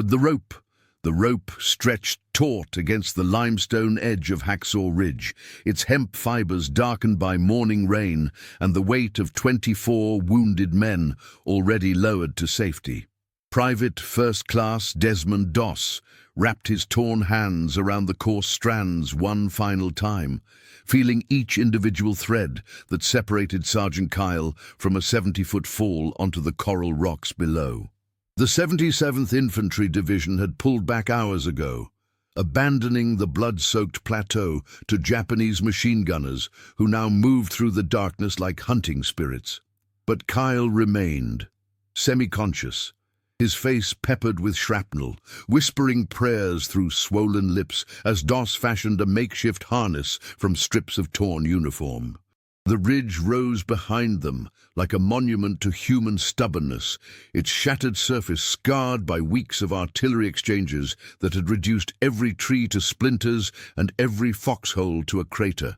The rope. The rope stretched taut against the limestone edge of Hacksaw Ridge, its hemp fibers darkened by morning rain and the weight of 24 wounded men already lowered to safety. Private First Class Desmond Doss wrapped his torn hands around the coarse strands one final time, feeling each individual thread that separated Sergeant Kyle from a 70-foot fall onto the coral rocks below. The 77th Infantry Division had pulled back hours ago, abandoning the blood-soaked plateau to Japanese machine gunners who now moved through the darkness like hunting spirits. But Kyle remained, semi-conscious, his face peppered with shrapnel, whispering prayers through swollen lips as Doss fashioned a makeshift harness from strips of torn uniform. The ridge rose behind them like a monument to human stubbornness, its shattered surface scarred by weeks of artillery exchanges that had reduced every tree to splinters and every foxhole to a crater.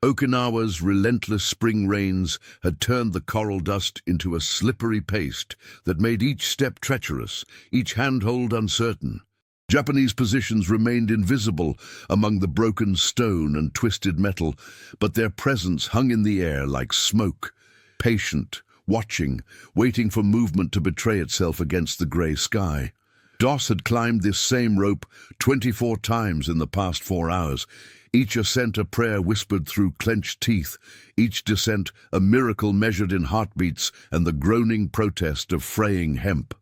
Okinawa's relentless spring rains had turned the coral dust into a slippery paste that made each step treacherous, each handhold uncertain. Japanese positions remained invisible among the broken stone and twisted metal, but their presence hung in the air like smoke, patient, watching, waiting for movement to betray itself against the grey sky. Doss had climbed this same rope 24 times in the past 4 hours, each ascent a prayer whispered through clenched teeth, each descent a miracle measured in heartbeats and the groaning protest of fraying hemp.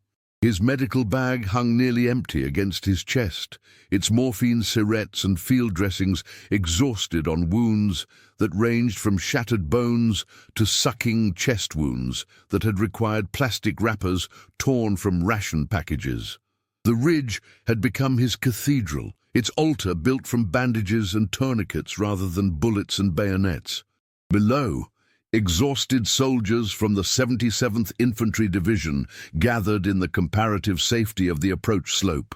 His medical bag hung nearly empty against his chest, its morphine syrettes and field dressings exhausted on wounds that ranged from shattered bones to sucking chest wounds that had required plastic wrappers torn from ration packages. The ridge had become his cathedral, its altar built from bandages and tourniquets rather than bullets and bayonets. Below, exhausted soldiers from the 77th Infantry Division gathered in the comparative safety of the approach slope,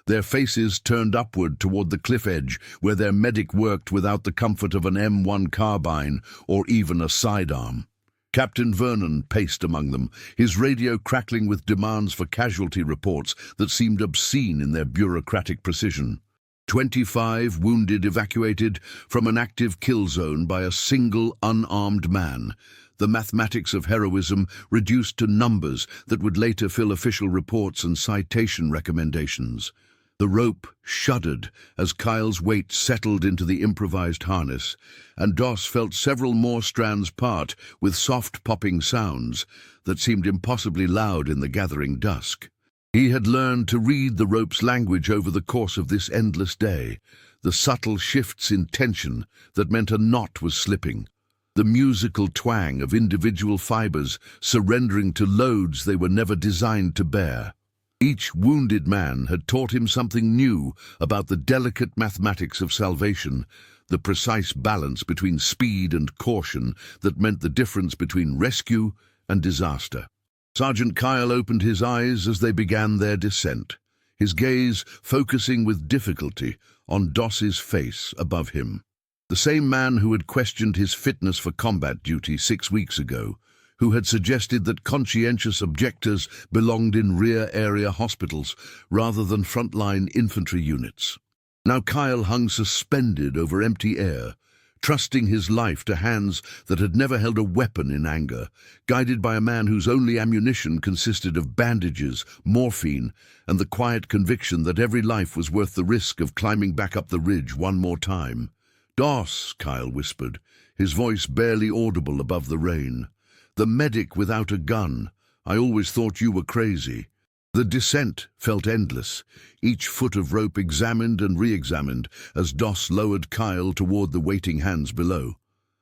their faces turned upward toward the cliff edge where their medic worked without the comfort of an M1 Carbine or even a sidearm. Captain Vernon paced among them, his radio crackling with demands for casualty reports that seemed obscene in their bureaucratic precision. 25 wounded evacuated from an active kill zone by a single unarmed man, the mathematics of heroism reduced to numbers that would later fill official reports and citation recommendations. The rope shuddered as Kyle's weight settled into the improvised harness, and Doss felt several more strands part with soft popping sounds that seemed impossibly loud in the gathering dusk. He had learned to read the rope's language over the course of this endless day, the subtle shifts in tension that meant a knot was slipping, the musical twang of individual fibers surrendering to loads they were never designed to bear. Each wounded man had taught him something new about the delicate mathematics of salvation, the precise balance between speed and caution that meant the difference between rescue and disaster. Sergeant Kyle opened his eyes as they began their descent, his gaze focusing with difficulty on Doss's face above him. The same man who had questioned his fitness for combat duty 6 weeks ago, who had suggested that conscientious objectors belonged in rear-area hospitals rather than frontline infantry units. Now Kyle hung suspended over empty air, trusting his life to hands that had never held a weapon in anger, guided by a man whose only ammunition consisted of bandages, morphine, and the quiet conviction that every life was worth the risk of climbing back up the ridge one more time. "Doss," Kyle whispered, his voice barely audible above the rain. "The medic without a gun. I always thought you were crazy." The descent felt endless, each foot of rope examined and re-examined as Doss lowered Kyle toward the waiting hands below.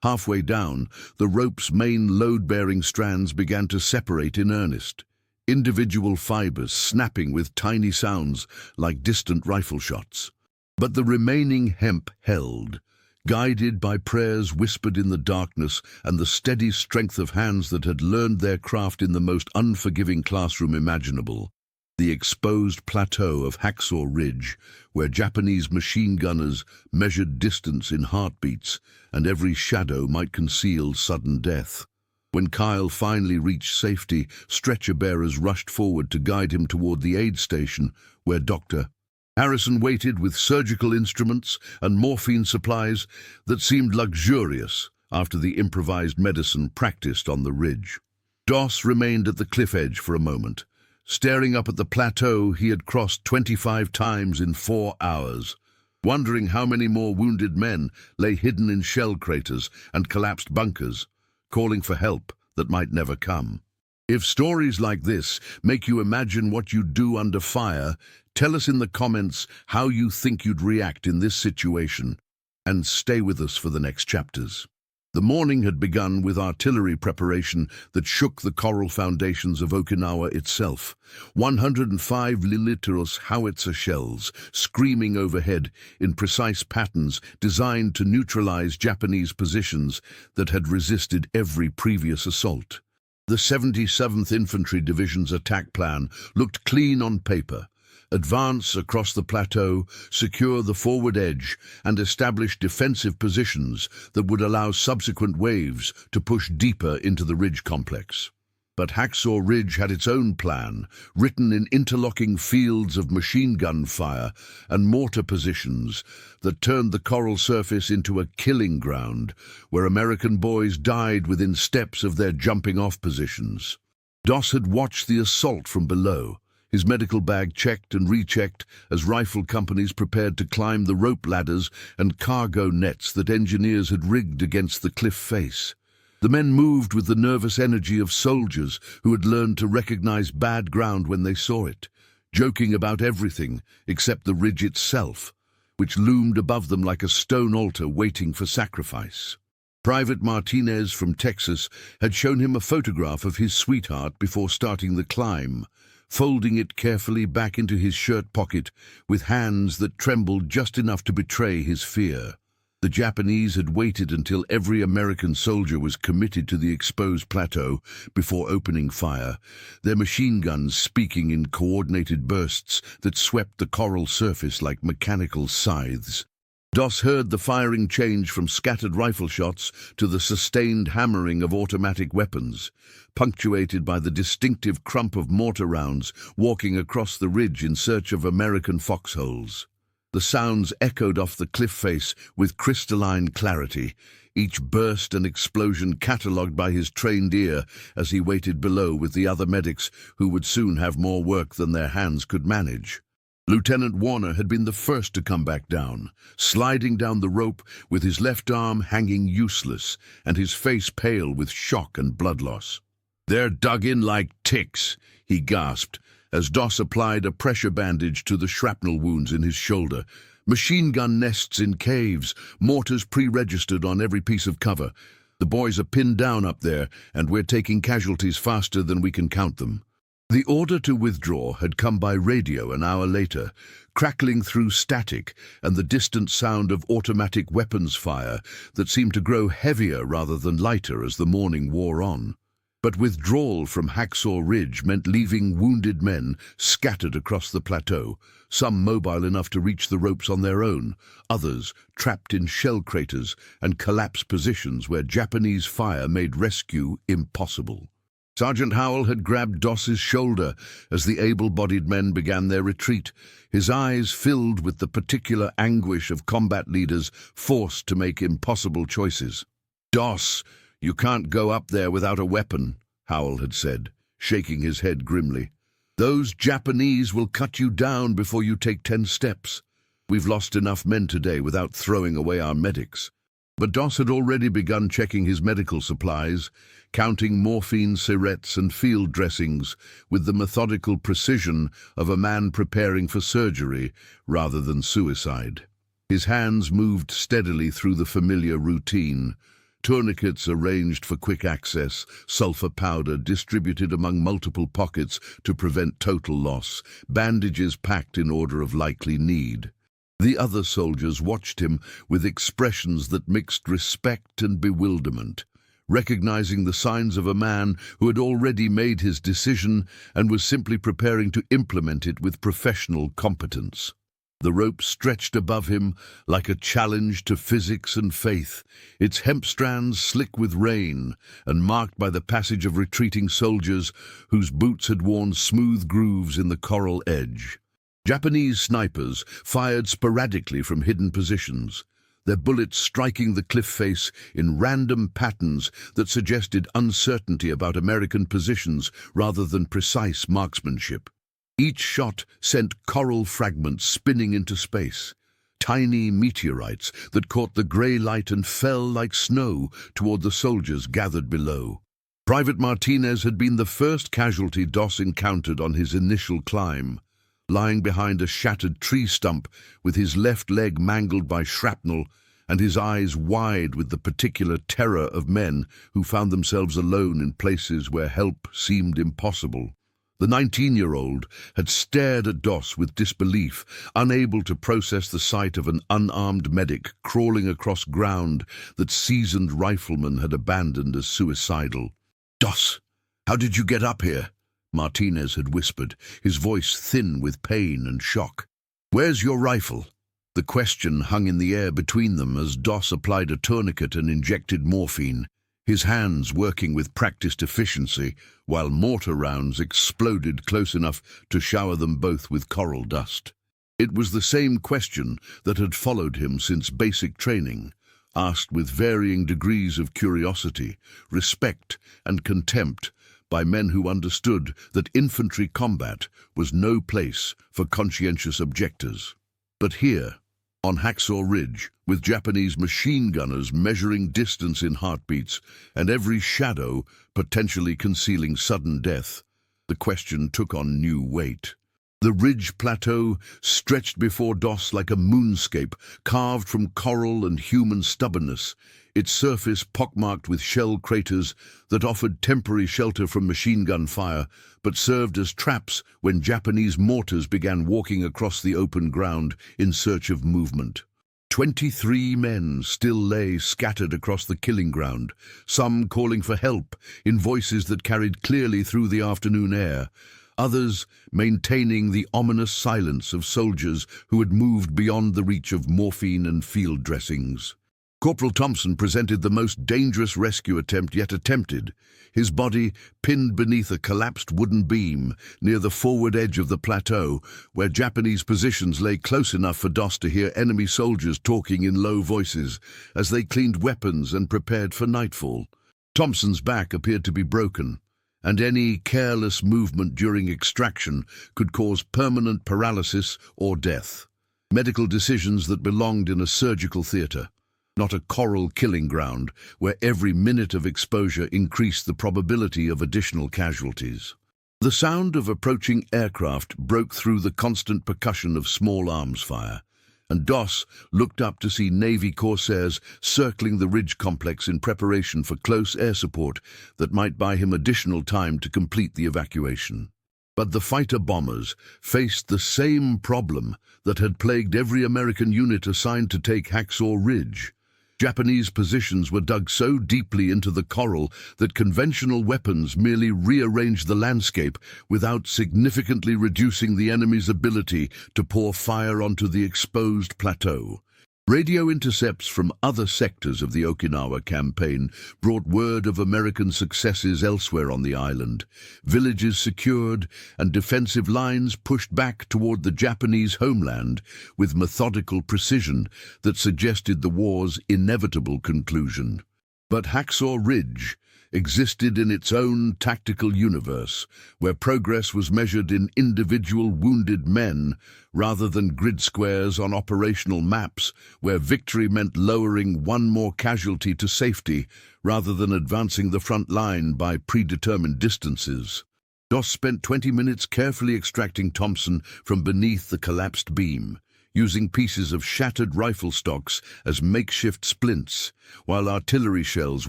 Halfway down, the rope's main load-bearing strands began to separate in earnest, individual fibers snapping with tiny sounds like distant rifle shots. But the remaining hemp held, guided by prayers whispered in the darkness and the steady strength of hands that had learned their craft in the most unforgiving classroom imaginable. The exposed plateau of Hacksaw Ridge, where Japanese machine gunners measured distance in heartbeats, and every shadow might conceal sudden death. When Kyle finally reached safety, stretcher bearers rushed forward to guide him toward the aid station, where Dr. Harrison waited with surgical instruments and morphine supplies that seemed luxurious after the improvised medicine practiced on the ridge. Doss remained at the cliff edge for a moment, staring up at the plateau he had crossed 25 times in 4 hours, wondering how many more wounded men lay hidden in shell craters and collapsed bunkers, calling for help that might never come. If stories like this make you imagine what you'd do under fire, tell us in the comments how you think you'd react in this situation, and stay with us for the next chapters. The morning had begun with artillery preparation that shook the coral foundations of Okinawa itself. 105 mm howitzer shells screaming overhead in precise patterns designed to neutralize Japanese positions that had resisted every previous assault. The 77th Infantry Division's attack plan looked clean on paper. Advance across the plateau, secure the forward edge, and establish defensive positions that would allow subsequent waves to push deeper into the ridge complex. But Hacksaw Ridge had its own plan, written in interlocking fields of machine gun fire and mortar positions that turned the coral surface into a killing ground where American boys died within steps of their jumping-off positions. Doss had watched the assault from below, his medical bag checked and rechecked as rifle companies prepared to climb the rope ladders and cargo nets that engineers had rigged against the cliff face. The men moved with the nervous energy of soldiers who had learned to recognize bad ground when they saw it, joking about everything except the ridge itself, which loomed above them like a stone altar waiting for sacrifice. Private Martinez from Texas had shown him a photograph of his sweetheart before starting the climb, folding it carefully back into his shirt pocket with hands that trembled just enough to betray his fear. The Japanese had waited until every American soldier was committed to the exposed plateau before opening fire, their machine guns speaking in coordinated bursts that swept the coral surface like mechanical scythes. Doss heard the firing change from scattered rifle shots to the sustained hammering of automatic weapons, punctuated by the distinctive crump of mortar rounds walking across the ridge in search of American foxholes. The sounds echoed off the cliff face with crystalline clarity, each burst and explosion catalogued by his trained ear as he waited below with the other medics who would soon have more work than their hands could manage. Lieutenant Warner had been the first to come back down, sliding down the rope with his left arm hanging useless and his face pale with shock and blood loss. "They're dug in like ticks," he gasped, as Doss applied a pressure bandage to the shrapnel wounds in his shoulder. "Machine gun nests in caves, mortars pre-registered on every piece of cover. The boys are pinned down up there, and we're taking casualties faster than we can count them." The order to withdraw had come by radio an hour later, crackling through static and the distant sound of automatic weapons fire that seemed to grow heavier rather than lighter as the morning wore on. But withdrawal from Hacksaw Ridge meant leaving wounded men scattered across the plateau, some mobile enough to reach the ropes on their own, others trapped in shell craters and collapsed positions where Japanese fire made rescue impossible. Sergeant Howell had grabbed Doss's shoulder as the able-bodied men began their retreat, his eyes filled with the particular anguish of combat leaders forced to make impossible choices. "Doss, you can't go up there without a weapon," Howell had said, shaking his head grimly. "Those Japanese will cut you down before you take 10 steps. We've lost enough men today without throwing away our medics." But Doss had already begun checking his medical supplies, counting morphine syrettes and field dressings with the methodical precision of a man preparing for surgery rather than suicide. His hands moved steadily through the familiar routine, tourniquets arranged for quick access, sulfur powder distributed among multiple pockets to prevent total loss, bandages packed in order of likely need. The other soldiers watched him with expressions that mixed respect and bewilderment, recognizing the signs of a man who had already made his decision and was simply preparing to implement it with professional competence. The rope stretched above him like a challenge to physics and faith, its hemp strands slick with rain and marked by the passage of retreating soldiers whose boots had worn smooth grooves in the coral edge. Japanese snipers fired sporadically from hidden positions, their bullets striking the cliff face in random patterns that suggested uncertainty about American positions rather than precise marksmanship. Each shot sent coral fragments spinning into space, tiny meteorites that caught the grey light and fell like snow toward the soldiers gathered below. Private Martinez had been the first casualty Doss encountered on his initial climb, lying behind a shattered tree stump with his left leg mangled by shrapnel and his eyes wide with the particular terror of men who found themselves alone in places where help seemed impossible. The 19-year-old had stared at Doss with disbelief, unable to process the sight of an unarmed medic crawling across ground that seasoned riflemen had abandoned as suicidal. "Doss, how did you get up here?" Martinez had whispered, his voice thin with pain and shock. "Where's your rifle?" The question hung in the air between them as Doss applied a tourniquet and injected morphine, his hands working with practiced efficiency while mortar rounds exploded close enough to shower them both with coral dust. It was the same question that had followed him since basic training, asked with varying degrees of curiosity, respect, and contempt by men who understood that infantry combat was no place for conscientious objectors. But here, on Hacksaw Ridge, with Japanese machine gunners measuring distance in heartbeats and every shadow potentially concealing sudden death, the question took on new weight. The ridge plateau stretched before Doss like a moonscape carved from coral and human stubbornness, its surface pockmarked with shell craters that offered temporary shelter from machine gun fire but served as traps when Japanese mortars began walking across the open ground in search of movement. 23 men still lay scattered across the killing ground, some calling for help in voices that carried clearly through the afternoon air, others maintaining the ominous silence of soldiers who had moved beyond the reach of morphine and field dressings. Corporal Thompson presented the most dangerous rescue attempt yet attempted, his body pinned beneath a collapsed wooden beam near the forward edge of the plateau, where Japanese positions lay close enough for Doss to hear enemy soldiers talking in low voices as they cleaned weapons and prepared for nightfall. Thompson's back appeared to be broken, and any careless movement during extraction could cause permanent paralysis or death. Medical decisions that belonged in a surgical theater, not a coral killing ground where every minute of exposure increased the probability of additional casualties. The sound of approaching aircraft broke through the constant percussion of small arms fire, and Doss looked up to see Navy Corsairs circling the ridge complex in preparation for close air support that might buy him additional time to complete the evacuation. But the fighter bombers faced the same problem that had plagued every American unit assigned to take Hacksaw Ridge. Japanese positions were dug so deeply into the coral that conventional weapons merely rearranged the landscape without significantly reducing the enemy's ability to pour fire onto the exposed plateau. Radio intercepts from other sectors of the Okinawa campaign brought word of American successes elsewhere on the island, villages secured and defensive lines pushed back toward the Japanese homeland with methodical precision that suggested the war's inevitable conclusion. But Hacksaw Ridge existed in its own tactical universe, where progress was measured in individual wounded men rather than grid squares on operational maps, where victory meant lowering one more casualty to safety rather than advancing the front line by predetermined distances. Doss spent 20 minutes carefully extracting Thompson from beneath the collapsed beam, using pieces of shattered rifle stocks as makeshift splints, while artillery shells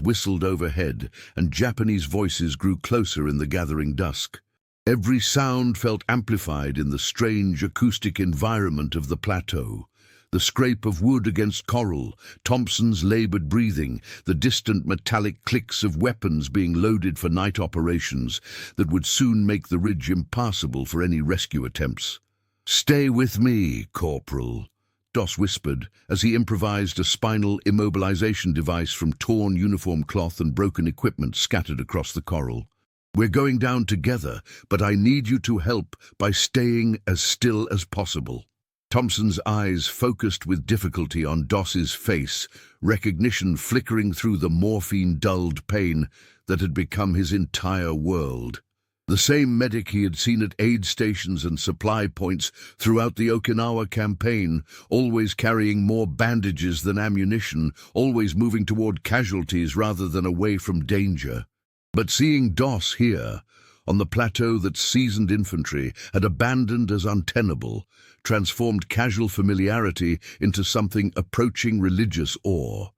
whistled overhead and Japanese voices grew closer in the gathering dusk. Every sound felt amplified in the strange acoustic environment of the plateau. The scrape of wood against coral, Thompson's labored breathing, the distant metallic clicks of weapons being loaded for night operations that would soon make the ridge impassable for any rescue attempts. "Stay with me, Corporal," Doss whispered as he improvised a spinal immobilization device from torn uniform cloth and broken equipment scattered across the coral. "We're going down together, but I need you to help by staying as still as possible." Thompson's eyes focused with difficulty on Doss's face, recognition flickering through the morphine-dulled pain that had become his entire world. The same medic he had seen at aid stations and supply points throughout the Okinawa campaign, always carrying more bandages than ammunition, always moving toward casualties rather than away from danger. But seeing Doss here, on the plateau that seasoned infantry had abandoned as untenable, transformed casual familiarity into something approaching religious awe.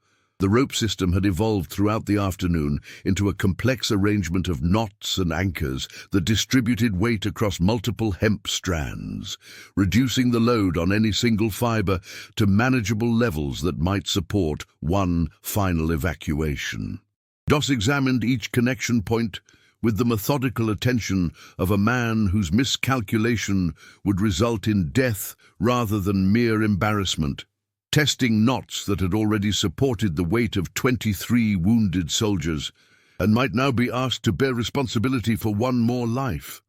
The rope system had evolved throughout the afternoon into a complex arrangement of knots and anchors that distributed weight across multiple hemp strands, reducing the load on any single fiber to manageable levels that might support one final evacuation. Doss examined each connection point with the methodical attention of a man whose miscalculation would result in death rather than mere embarrassment. Testing knots that had already supported the weight of 23 wounded soldiers and might now be asked to bear responsibility for one more life.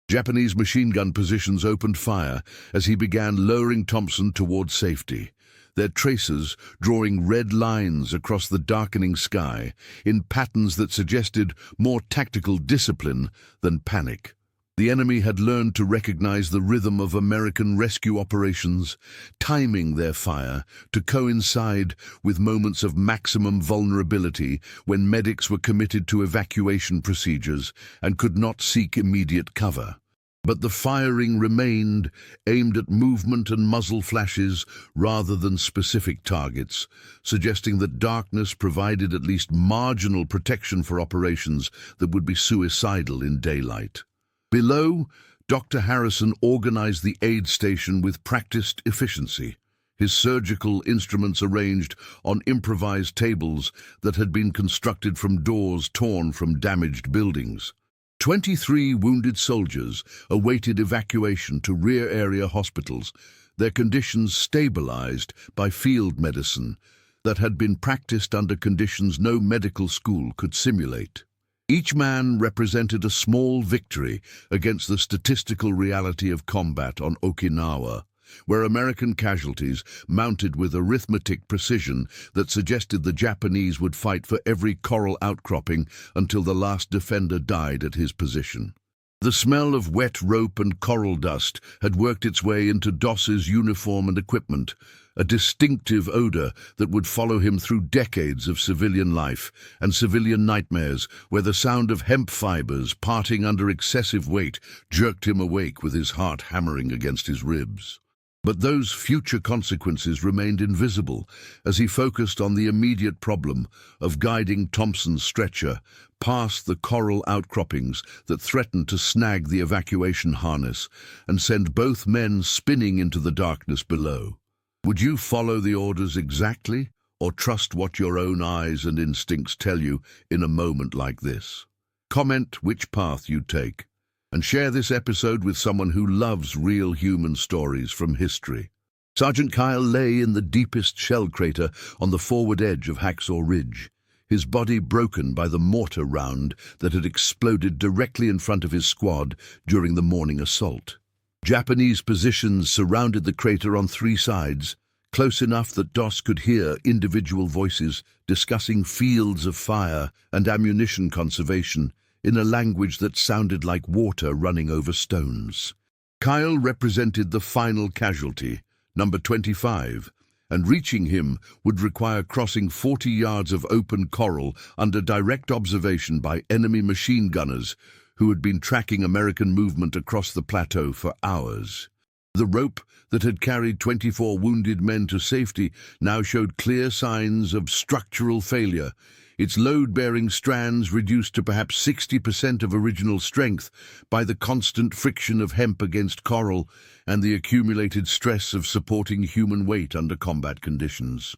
Japanese machine gun positions opened fire as he began lowering Thompson towards safety, their tracers drawing red lines across the darkening sky in patterns that suggested more tactical discipline than panic. The enemy had learned to recognize the rhythm of American rescue operations, timing their fire to coincide with moments of maximum vulnerability when medics were committed to evacuation procedures and could not seek immediate cover. But the firing remained, aimed at movement and muzzle flashes rather than specific targets, suggesting that darkness provided at least marginal protection for operations that would be suicidal in daylight. Below, Dr. Harrison organized the aid station with practiced efficiency, his surgical instruments arranged on improvised tables that had been constructed from doors torn from damaged buildings. 23 wounded soldiers awaited evacuation to rear area hospitals, their conditions stabilized by field medicine that had been practiced under conditions no medical school could simulate. Each man represented a small victory against the statistical reality of combat on Okinawa, where American casualties mounted with arithmetic precision that suggested the Japanese would fight for every coral outcropping until the last defender died at his position. The smell of wet rope and coral dust had worked its way into Doss's uniform and equipment, a distinctive odor that would follow him through decades of civilian life and civilian nightmares where the sound of hemp fibers parting under excessive weight jerked him awake with his heart hammering against his ribs. But those future consequences remained invisible as he focused on the immediate problem of guiding Thompson's stretcher past the coral outcroppings that threatened to snag the evacuation harness and send both men spinning into the darkness below. Would you follow the orders exactly, or trust what your own eyes and instincts tell you in a moment like this? Comment which path you take, and share this episode with someone who loves real human stories from history. Sergeant Kyle lay in the deepest shell crater on the forward edge of Hacksaw Ridge, his body broken by the mortar round that had exploded directly in front of his squad during the morning assault. Japanese positions surrounded the crater on 3 sides, close enough that Doss could hear individual voices discussing fields of fire and ammunition conservation in a language that sounded like water running over stones. Kyle represented the final casualty, number 25, and reaching him would require crossing 40 yards of open coral under direct observation by enemy machine gunners who had been tracking American movement across the plateau for hours. The rope that had carried 24 wounded men to safety now showed clear signs of structural failure, its load-bearing strands reduced to perhaps 60% of original strength by the constant friction of hemp against coral and the accumulated stress of supporting human weight under combat conditions.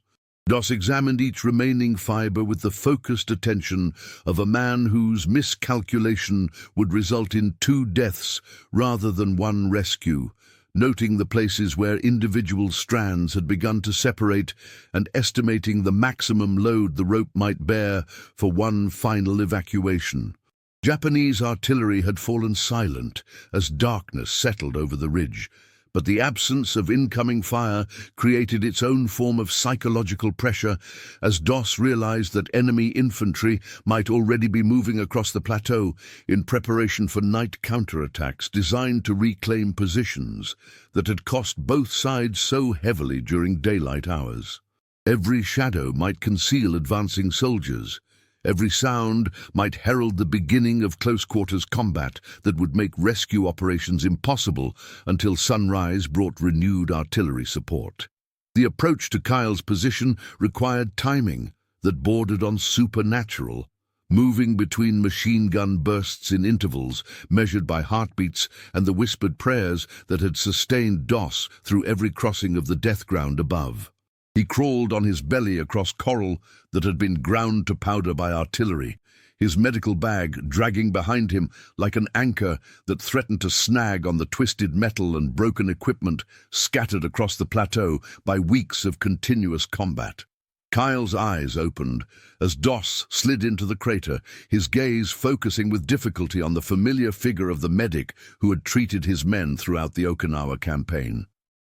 Doss examined each remaining fiber with the focused attention of a man whose miscalculation would result in 2 deaths rather than 1 rescue, noting the places where individual strands had begun to separate and estimating the maximum load the rope might bear for one final evacuation. Japanese artillery had fallen silent as darkness settled over the ridge, but the absence of incoming fire created its own form of psychological pressure as Doss realized that enemy infantry might already be moving across the plateau in preparation for night counterattacks designed to reclaim positions that had cost both sides so heavily during daylight hours. Every shadow might conceal advancing soldiers. Every sound might herald the beginning of close-quarters combat that would make rescue operations impossible until sunrise brought renewed artillery support. The approach to Kyle's position required timing that bordered on supernatural, moving between machine gun bursts in intervals measured by heartbeats and the whispered prayers that had sustained Doss through every crossing of the death ground above. He crawled on his belly across coral that had been ground to powder by artillery, his medical bag dragging behind him like an anchor that threatened to snag on the twisted metal and broken equipment scattered across the plateau by weeks of continuous combat. Kyle's eyes opened as Doss slid into the crater, his gaze focusing with difficulty on the familiar figure of the medic who had treated his men throughout the Okinawa campaign.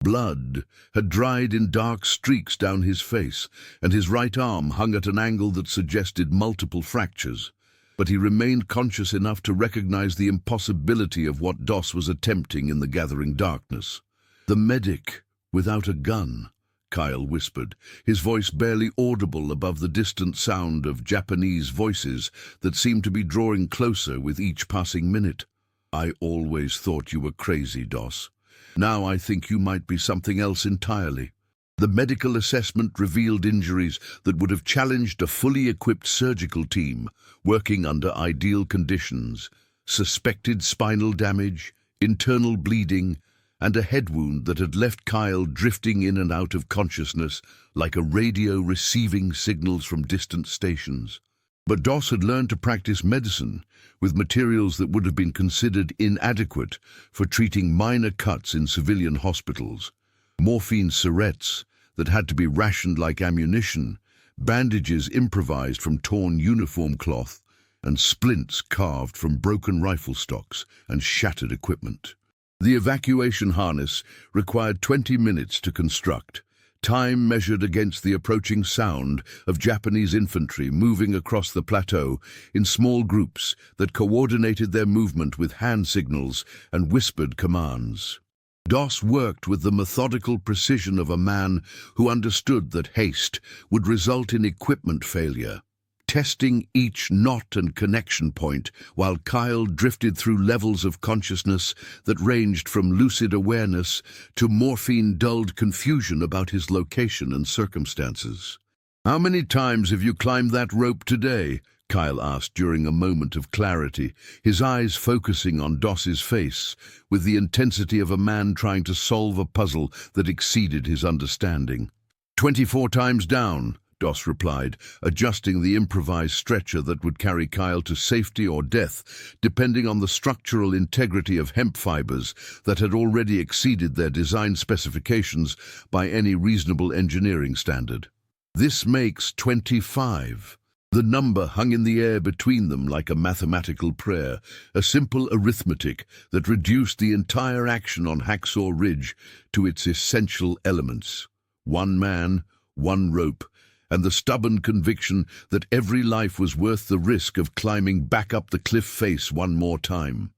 Blood had dried in dark streaks down his face, and his right arm hung at an angle that suggested multiple fractures. But he remained conscious enough to recognize the impossibility of what Doss was attempting in the gathering darkness. "The medic without a gun," Kyle whispered, his voice barely audible above the distant sound of Japanese voices that seemed to be drawing closer with each passing minute. "I always thought you were crazy, Doss. Now I think you might be something else entirely." The medical assessment revealed injuries that would have challenged a fully equipped surgical team working under ideal conditions: suspected spinal damage, internal bleeding, and a head wound that had left Kyle drifting in and out of consciousness like a radio receiving signals from distant stations. But Doss had learned to practice medicine with materials that would have been considered inadequate for treating minor cuts in civilian hospitals. Morphine syrettes that had to be rationed like ammunition, bandages improvised from torn uniform cloth, and splints carved from broken rifle stocks and shattered equipment. The evacuation harness required 20 minutes to construct, time measured against the approaching sound of Japanese infantry moving across the plateau in small groups that coordinated their movement with hand signals and whispered commands. Doss worked with the methodical precision of a man who understood that haste would result in equipment failure, testing each knot and connection point while Kyle drifted through levels of consciousness that ranged from lucid awareness to morphine-dulled confusion about his location and circumstances. "How many times have you climbed that rope today?" Kyle asked during a moment of clarity, his eyes focusing on Doss's face with the intensity of a man trying to solve a puzzle that exceeded his understanding. 24 times down," Doss replied, adjusting the improvised stretcher that would carry Kyle to safety or death, depending on the structural integrity of hemp fibers that had already exceeded their design specifications by any reasonable engineering standard. "This makes 25. The number hung in the air between them like a mathematical prayer, a simple arithmetic that reduced the entire action on Hacksaw Ridge to its essential elements: one man, one rope, and the stubborn conviction that every life was worth the risk of climbing back up the cliff face one more time.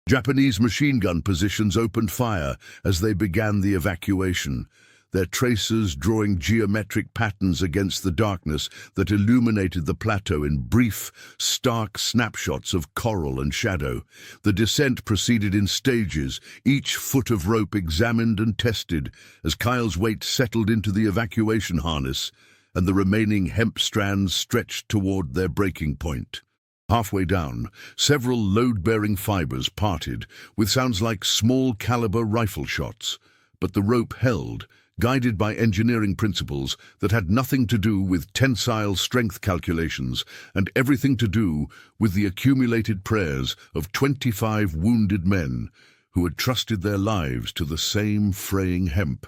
Japanese machine gun positions opened fire as they began the evacuation, their tracers drawing geometric patterns against the darkness that illuminated the plateau in brief, stark snapshots of coral and shadow. The descent proceeded in stages, each foot of rope examined and tested as Kyle's weight settled into the evacuation harness and the remaining hemp strands stretched toward their breaking point. Halfway down, several load-bearing fibers parted with sounds like small-caliber rifle shots, but the rope held, guided by engineering principles that had nothing to do with tensile strength calculations and everything to do with the accumulated prayers of 25 wounded men who had trusted their lives to the same fraying hemp.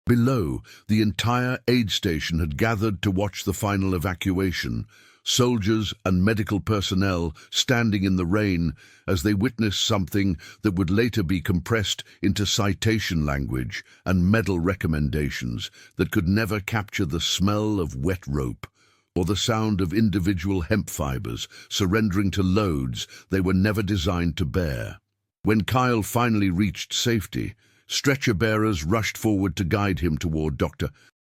Below, the entire aid station had gathered to watch the final evacuation, soldiers and medical personnel standing in the rain as they witnessed something that would later be compressed into citation language and medal recommendations that could never capture the smell of wet rope or the sound of individual hemp fibers surrendering to loads they were never designed to bear. When Kyle finally reached safety, stretcher bearers rushed forward to guide him toward Dr.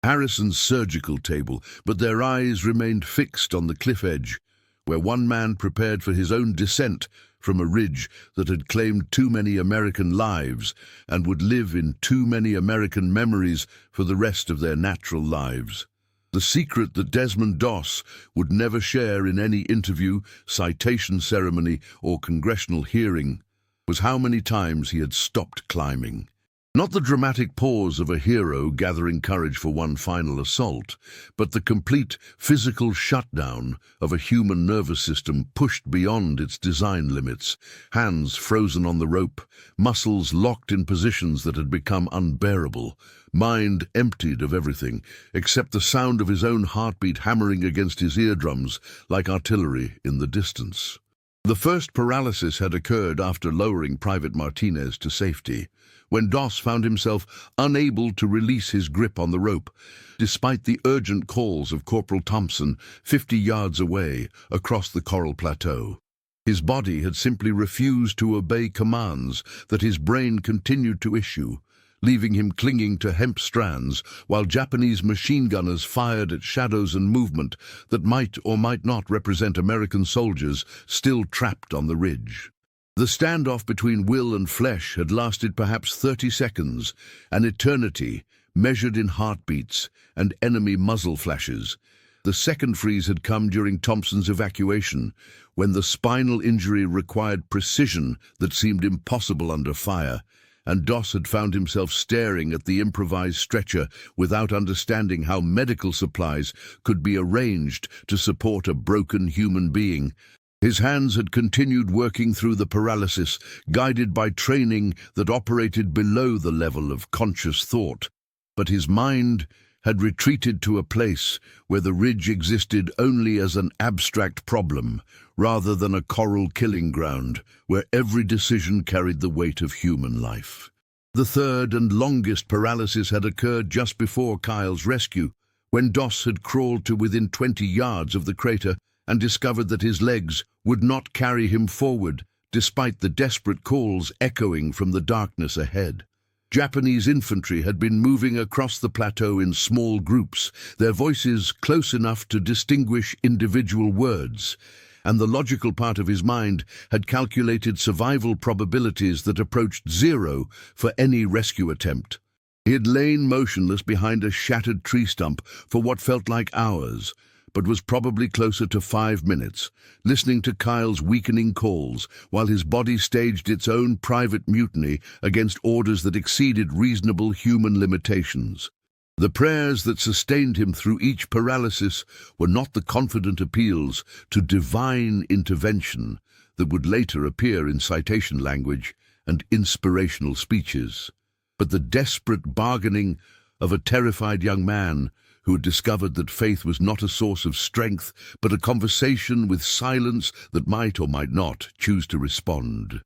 Harrison's surgical table, but their eyes remained fixed on the cliff edge, where one man prepared for his own descent from a ridge that had claimed too many American lives and would live in too many American memories for the rest of their natural lives. The secret that Desmond Doss would never share in any interview, citation ceremony, or congressional hearing was how many times he had stopped climbing. Not the dramatic pause of a hero gathering courage for one final assault, but the complete physical shutdown of a human nervous system pushed beyond its design limits, hands frozen on the rope, muscles locked in positions that had become unbearable, mind emptied of everything except the sound of his own heartbeat hammering against his eardrums like artillery in the distance. The first paralysis had occurred after lowering Private Martinez to safety, when Doss found himself unable to release his grip on the rope, despite the urgent calls of Corporal Thompson 50 yards away across the Coral Plateau. His body had simply refused to obey commands that his brain continued to issue, leaving him clinging to hemp strands while Japanese machine gunners fired at shadows and movement that might or might not represent American soldiers still trapped on the ridge. The standoff between will and flesh had lasted perhaps 30 seconds, an eternity measured in heartbeats and enemy muzzle flashes. The second freeze had come during Thompson's evacuation, when the spinal injury required precision that seemed impossible under fire, and Doss had found himself staring at the improvised stretcher without understanding how medical supplies could be arranged to support a broken human being. His hands had continued working through the paralysis, guided by training that operated below the level of conscious thought. But his mind had retreated to a place where the ridge existed only as an abstract problem, rather than a coral killing ground where every decision carried the weight of human life. The third and longest paralysis had occurred just before Kyle's rescue, when Doss had crawled to within 20 yards of the crater and discovered that his legs would not carry him forward, despite the desperate calls echoing from the darkness ahead. Japanese infantry had been moving across the plateau in small groups, their voices close enough to distinguish individual words, and the logical part of his mind had calculated survival probabilities that approached zero for any rescue attempt. He had lain motionless behind a shattered tree stump for what felt like hours, but was probably closer to 5 minutes, listening to Kyle's weakening calls while his body staged its own private mutiny against orders that exceeded reasonable human limitations. The prayers that sustained him through each paralysis were not the confident appeals to divine intervention that would later appear in citation language and inspirational speeches, but the desperate bargaining of a terrified young man who had discovered that faith was not a source of strength, but a conversation with silence that might or might not choose to respond.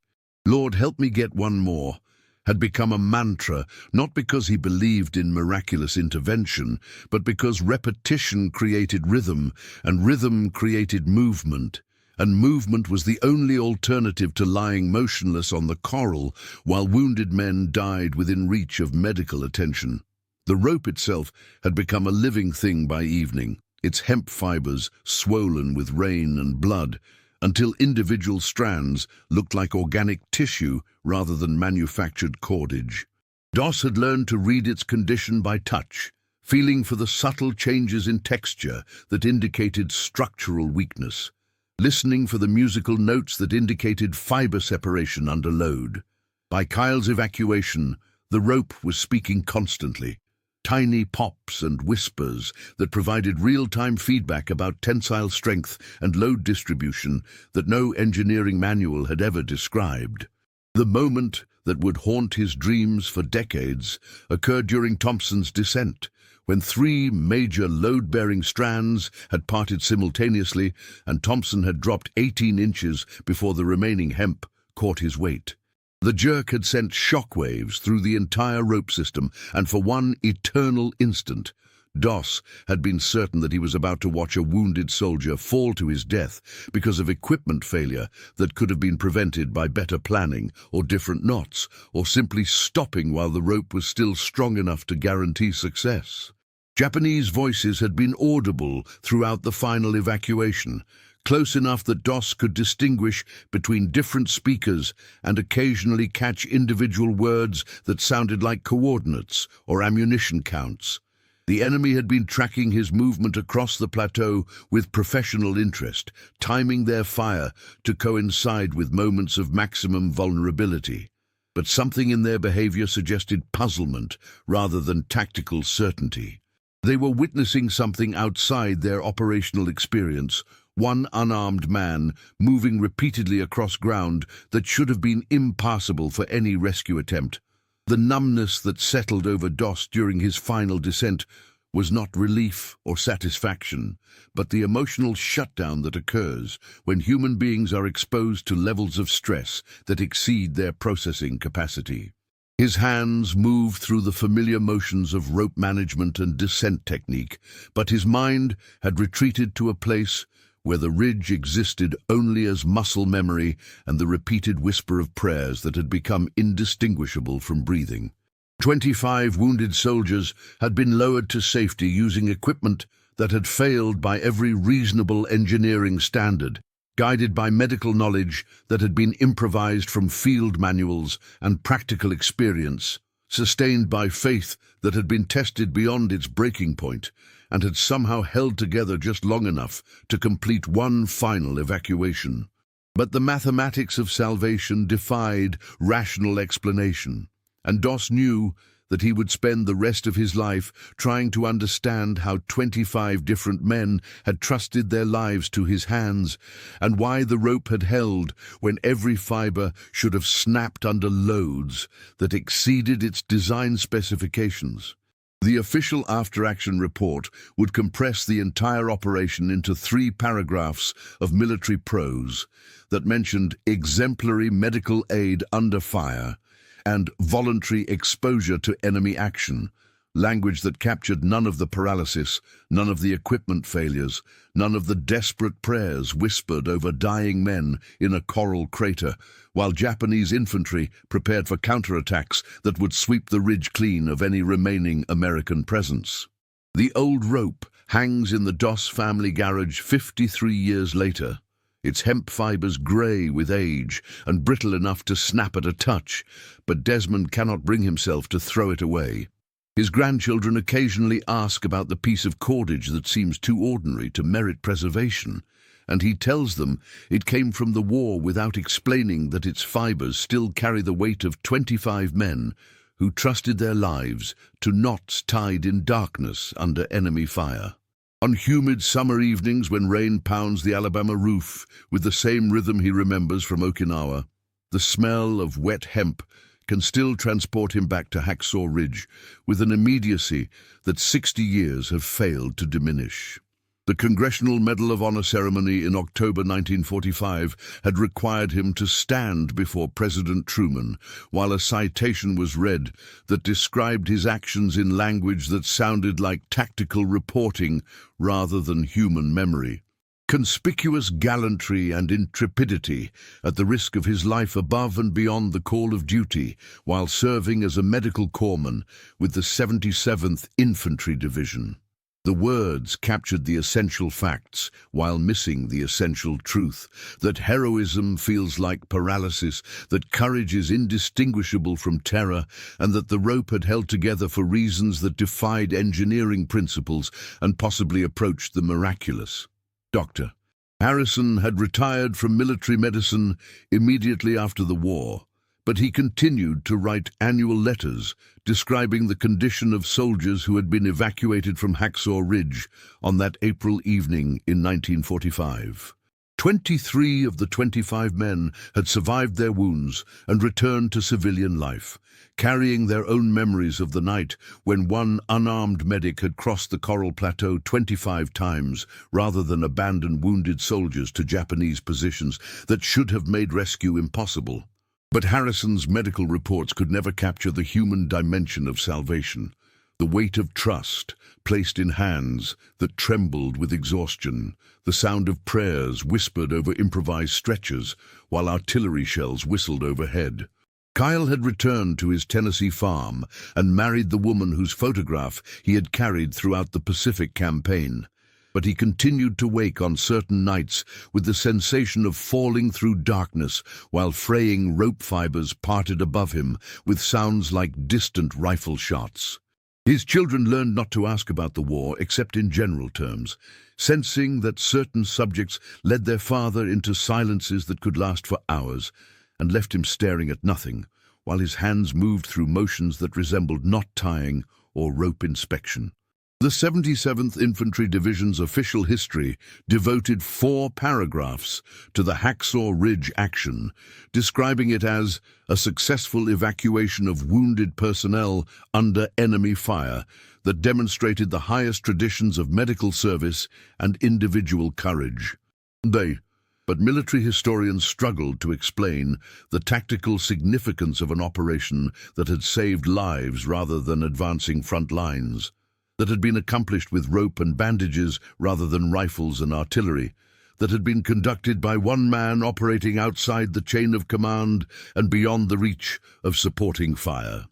"Lord, help me get one more," had become a mantra, not because he believed in miraculous intervention, but because repetition created rhythm, and rhythm created movement, and movement was the only alternative to lying motionless on the coral while wounded men died within reach of medical attention. The rope itself had become a living thing by evening, its hemp fibers swollen with rain and blood, until individual strands looked like organic tissue rather than manufactured cordage. Doss had learned to read its condition by touch, feeling for the subtle changes in texture that indicated structural weakness, listening for the musical notes that indicated fiber separation under load. By Kyle's evacuation, the rope was speaking constantly, tiny pops and whispers that provided real-time feedback about tensile strength and load distribution that no engineering manual had ever described. The moment that would haunt his dreams for decades occurred during Thompson's descent, when three major load-bearing strands had parted simultaneously and Thompson had dropped 18 inches before the remaining hemp caught his weight. The jerk had sent shockwaves through the entire rope system, and for one eternal instant, Doss had been certain that he was about to watch a wounded soldier fall to his death because of equipment failure that could have been prevented by better planning or different knots, or simply stopping while the rope was still strong enough to guarantee success. Japanese voices had been audible throughout the final evacuation, close enough that Doss could distinguish between different speakers and occasionally catch individual words that sounded like coordinates or ammunition counts. The enemy had been tracking his movement across the plateau with professional interest, timing their fire to coincide with moments of maximum vulnerability. But something in their behavior suggested puzzlement rather than tactical certainty. They were witnessing something outside their operational experience, one unarmed man moving repeatedly across ground that should have been impassable for any rescue attempt. The numbness that settled over Doss during his final descent was not relief or satisfaction, but the emotional shutdown that occurs when human beings are exposed to levels of stress that exceed their processing capacity. His hands moved through the familiar motions of rope management and descent technique, but his mind had retreated to a place where the ridge existed only as muscle memory and the repeated whisper of prayers that had become indistinguishable from breathing. 25 wounded soldiers had been lowered to safety using equipment that had failed by every reasonable engineering standard, guided by medical knowledge that had been improvised from field manuals and practical experience, sustained by faith that had been tested beyond its breaking point and had somehow held together just long enough to complete one final evacuation. But the mathematics of salvation defied rational explanation, and Doss knew that he would spend the rest of his life trying to understand how 25 different men had trusted their lives to his hands, and why the rope had held when every fiber should have snapped under loads that exceeded its design specifications. The official after-action report would compress the entire operation into 3 paragraphs of military prose that mentioned exemplary medical aid under fire and voluntary exposure to enemy action, language that captured none of the paralysis, none of the equipment failures, none of the desperate prayers whispered over dying men in a coral crater, while Japanese infantry prepared for counterattacks that would sweep the ridge clean of any remaining American presence. The old rope hangs in the Doss family garage 53 years later, its hemp fibers grey with age and brittle enough to snap at a touch, but Desmond cannot bring himself to throw it away. His grandchildren occasionally ask about the piece of cordage that seems too ordinary to merit preservation, and he tells them it came from the war without explaining that its fibers still carry the weight of 25 men who trusted their lives to knots tied in darkness under enemy fire. On humid summer evenings when rain pounds the Alabama roof with the same rhythm he remembers from Okinawa, the smell of wet hemp can still transport him back to Hacksaw Ridge with an immediacy that 60 years have failed to diminish. The Congressional Medal of Honor ceremony in October 1945 had required him to stand before President Truman while a citation was read that described his actions in language that sounded like tactical reporting rather than human memory. Conspicuous gallantry and intrepidity at the risk of his life above and beyond the call of duty while serving as a medical corpsman with the 77th Infantry Division. The words captured the essential facts while missing the essential truth, that heroism feels like paralysis, that courage is indistinguishable from terror, and that the rope had held together for reasons that defied engineering principles and possibly approached the miraculous. Dr. Harrison had retired from military medicine immediately after the war, but he continued to write annual letters describing the condition of soldiers who had been evacuated from Hacksaw Ridge on that April evening in 1945. 23 of the 25 men had survived their wounds and returned to civilian life, carrying their own memories of the night when one unarmed medic had crossed the Coral Plateau 25 times rather than abandon wounded soldiers to Japanese positions that should have made rescue impossible. But Harrison's medical reports could never capture the human dimension of salvation, the weight of trust placed in hands that trembled with exhaustion, the sound of prayers whispered over improvised stretchers while artillery shells whistled overhead. Kyle had returned to his Tennessee farm and married the woman whose photograph he had carried throughout the Pacific campaign. But he continued to wake on certain nights with the sensation of falling through darkness while fraying rope fibers parted above him with sounds like distant rifle shots. His children learned not to ask about the war except in general terms, sensing that certain subjects led their father into silences that could last for hours and left him staring at nothing, while his hands moved through motions that resembled knot tying or rope inspection. The 77th Infantry Division's official history devoted 4 paragraphs to the Hacksaw Ridge action, describing it as a successful evacuation of wounded personnel under enemy fire that demonstrated the highest traditions of medical service and individual courage. But military historians struggled to explain the tactical significance of an operation that had saved lives rather than advancing front lines, that had been accomplished with rope and bandages rather than rifles and artillery, that had been conducted by one man operating outside the chain of command and beyond the reach of supporting fire.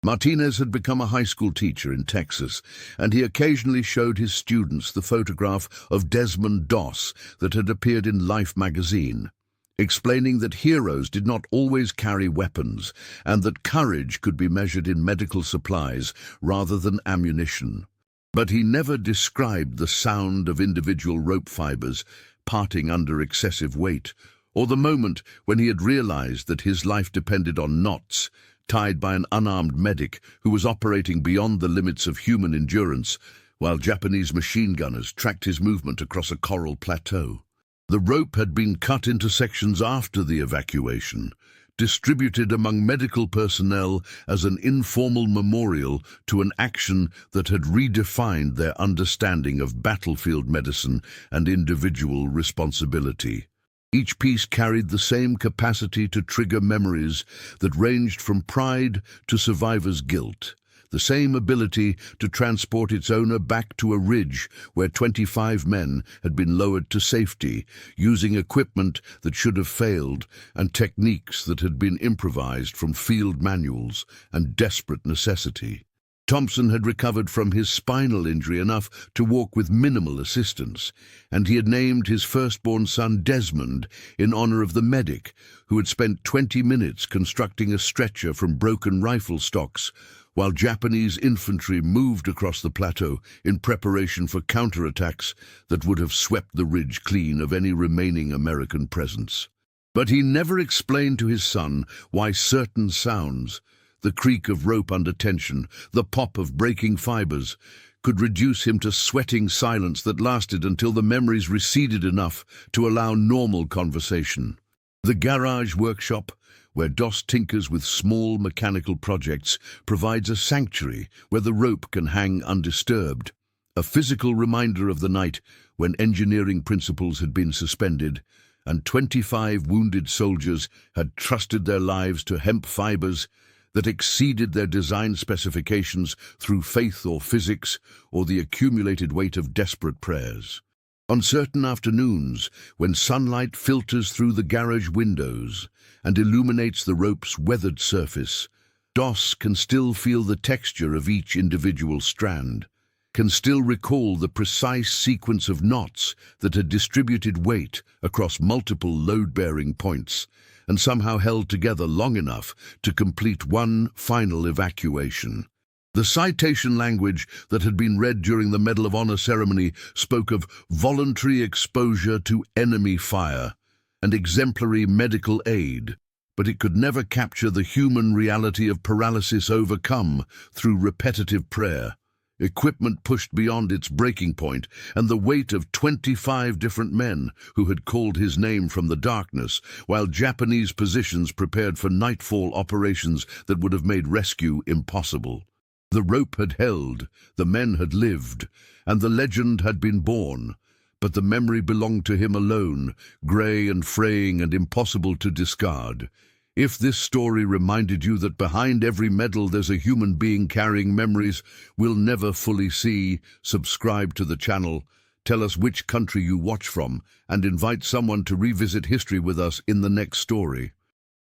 Martinez had become a high school teacher in Texas, and he occasionally showed his students the photograph of Desmond Doss that had appeared in Life magazine, explaining that heroes did not always carry weapons and that courage could be measured in medical supplies rather than ammunition. But he never described the sound of individual rope fibers parting under excessive weight, or the moment when he had realized that his life depended on knots tied by an unarmed medic who was operating beyond the limits of human endurance, while Japanese machine gunners tracked his movement across a coral plateau. The rope had been cut into sections after the evacuation, distributed among medical personnel as an informal memorial to an action that had redefined their understanding of battlefield medicine and individual responsibility. Each piece carried the same capacity to trigger memories that ranged from pride to survivor's guilt, the same ability to transport its owner back to a ridge where 25 men had been lowered to safety, using equipment that should have failed and techniques that had been improvised from field manuals and desperate necessity. Thompson had recovered from his spinal injury enough to walk with minimal assistance, and he had named his firstborn son Desmond in honor of the medic who had spent 20 minutes constructing a stretcher from broken rifle stocks while Japanese infantry moved across the plateau in preparation for counterattacks that would have swept the ridge clean of any remaining American presence. But he never explained to his son why certain sounds, the creak of rope under tension, the pop of breaking fibers, could reduce him to sweating silence that lasted until the memories receded enough to allow normal conversation. The garage workshop, where Doss tinkers with small mechanical projects, provides a sanctuary where the rope can hang undisturbed, a physical reminder of the night when engineering principles had been suspended and 25 wounded soldiers had trusted their lives to hemp fibers that exceeded their design specifications through faith or physics or the accumulated weight of desperate prayers. On certain afternoons, when sunlight filters through the garage windows and illuminates the rope's weathered surface, Doss can still feel the texture of each individual strand, can still recall the precise sequence of knots that had distributed weight across multiple load-bearing points and somehow held together long enough to complete one final evacuation. The citation language that had been read during the Medal of Honor ceremony spoke of voluntary exposure to enemy fire and exemplary medical aid, but it could never capture the human reality of paralysis overcome through repetitive prayer, equipment pushed beyond its breaking point, and the weight of 25 different men who had called his name from the darkness, while Japanese positions prepared for nightfall operations that would have made rescue impossible. The rope had held, the men had lived, and the legend had been born. But the memory belonged to him alone, grey and fraying and impossible to discard. If this story reminded you that behind every medal there's a human being carrying memories we'll never fully see, subscribe to the channel, tell us which country you watch from, and invite someone to revisit history with us in the next story.